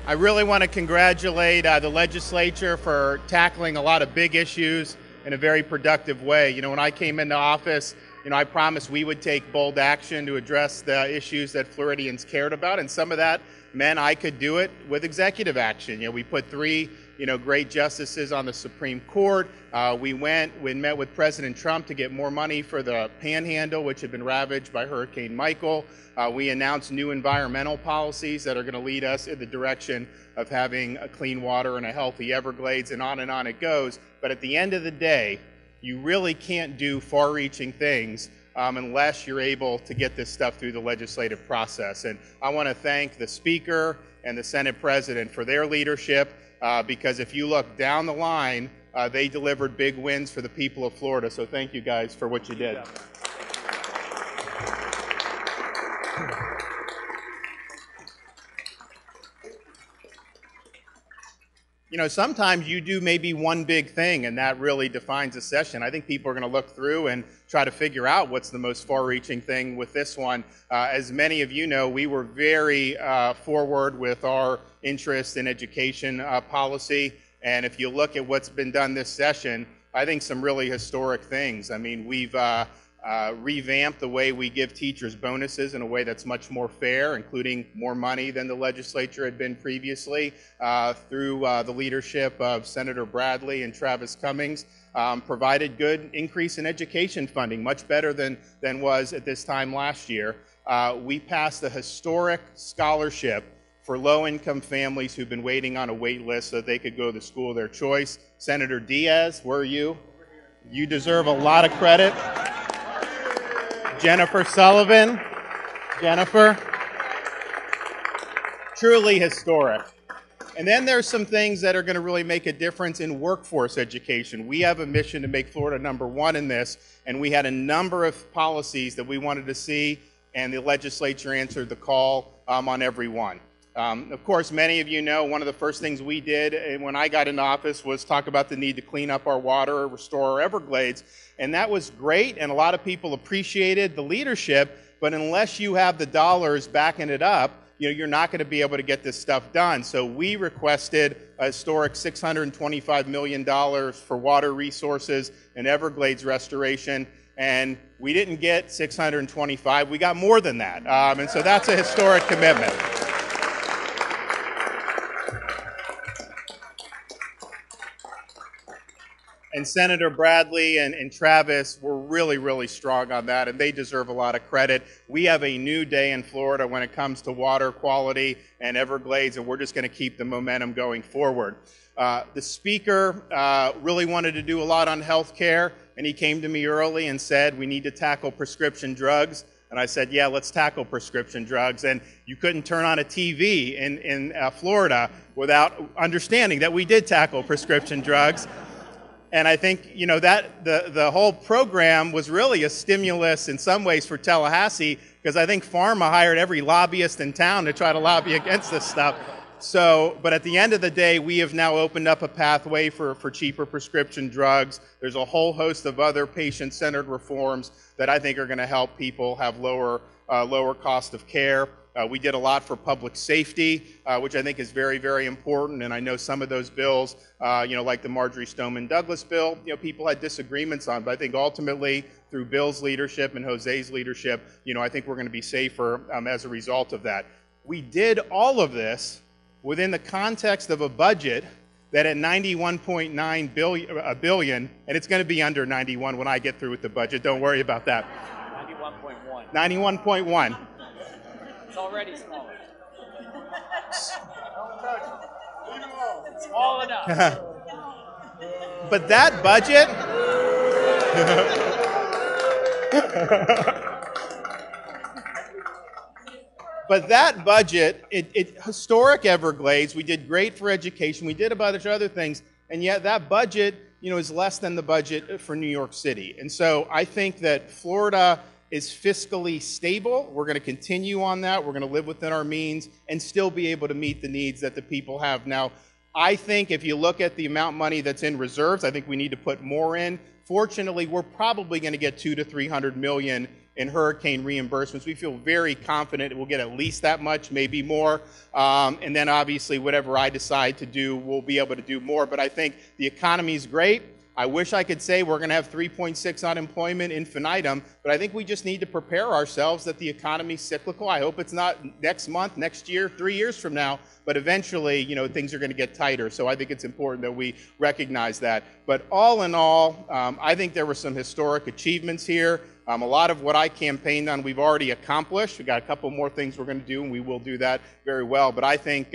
I really want to congratulate the legislature for tackling a lot of big issues in a very productive way. You know, when I came into office, I promised we would take bold action to address the issues that Floridians cared about, and some of that meant I could do it with executive action. We put three, great justices on the Supreme Court. We met with President Trump to get more money for the Panhandle, which had been ravaged by Hurricane Michael. We announced new environmental policies that are going to lead us in the direction of having a clean water and a healthy Everglades, and on it goes. But at the end of the day, you really can't do far-reaching things unless you're able to get this stuff through the legislative process. And I want to thank the Speaker and the Senate President for their leadership, because if you look down the line, they delivered big wins for the people of Florida. So thank you guys for what you did. Sometimes you do maybe one big thing and that really defines a session. I think people are going to look through and try to figure out what's the most far-reaching thing with this one. As many of you know, we were very forward with our interest in education policy. And if you look at what's been done this session, I think some really historic things. I mean, we've revamped the way we give teachers bonuses in a way that's much more fair, including more money than the legislature had been previously, through the leadership of Senator Bradley and Travis Cummings. Provided good increase in education funding, much better than was at this time last year. We passed a historic scholarship for low-income families who've been waiting on a wait list so that they could go to the school of their choice. Senator Diaz, where are you? You deserve a lot of credit. Jennifer Sullivan. Jennifer. Truly historic. And then there's some things that are going to really make a difference in workforce education. We have a mission to make Florida #1 in this, and we had a number of policies that we wanted to see, and the legislature answered the call on every one. Of course, many of you know one of the first things we did when I got into office was talk about the need to clean up our water, restore our Everglades. And that was great, and a lot of people appreciated the leadership, but unless you have the dollars backing it up, you're not going to be able to get this stuff done. So we requested a historic $625 million for water resources and Everglades restoration, and we didn't get 625, we got more than that. And so that's a historic commitment. And Senator Bradley and Travis were really, really strong on that, and they deserve a lot of credit. We have a new day in Florida when it comes to water quality and Everglades, and we're just going to keep the momentum going forward. The Speaker really wanted to do a lot on health care, and he came to me early and said, we need to tackle prescription drugs. And I said, yeah, let's tackle prescription drugs. And you couldn't turn on a TV in Florida without understanding that we did tackle prescription drugs. And I think, that the whole program was really a stimulus in some ways for Tallahassee, because I think Pharma hired every lobbyist in town to try to lobby against this stuff. So, but at the end of the day, we have now opened up a pathway for cheaper prescription drugs. There's a whole host of other patient-centered reforms that I think are going to help people have lower cost of care. We did a lot for public safety, which I think is very, very important. And I know some of those bills, like the Marjorie Stoneman Douglas bill, people had disagreements on. But I think ultimately, through Bill's leadership and Jose's leadership, I think we're going to be safer as a result of that. We did all of this within the context of a budget that at $91.9 billion, and it's going to be under 91 when I get through with the budget. Don't worry about that. 91.1. 91.1. It's already smaller. Small enough. But that budget, historic Everglades, we did great for education, we did a bunch of other things, and yet that budget, is less than the budget for New York City. And so I think that Florida is fiscally stable. We're going to continue on that. We're going to live within our means and still be able to meet the needs that the people have. Now, I think if you look at the amount of money that's in reserves, I think we need to put more in. Fortunately, we're probably going to get $200 to $300 million in hurricane reimbursements. We feel very confident we'll get at least that much, maybe more. And then obviously whatever I decide to do, we'll be able to do more. But I think the economy is great. I wish I could say we're going to have 3.6 unemployment infinitum, but I think we just need to prepare ourselves that the economy's cyclical. I hope it's not next month, next year, 3 years from now, but eventually, things are going to get tighter. So I think it's important that we recognize that. But all in all, I think there were some historic achievements here. A lot of what I campaigned on, we've already accomplished. We've got a couple more things we're going to do, and we will do that very well. But I think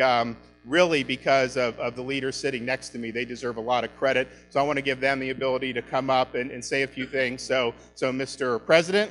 really because of the leaders sitting next to me, they deserve a lot of credit. So I want to give them the ability to come up and say a few things. So Mr. President,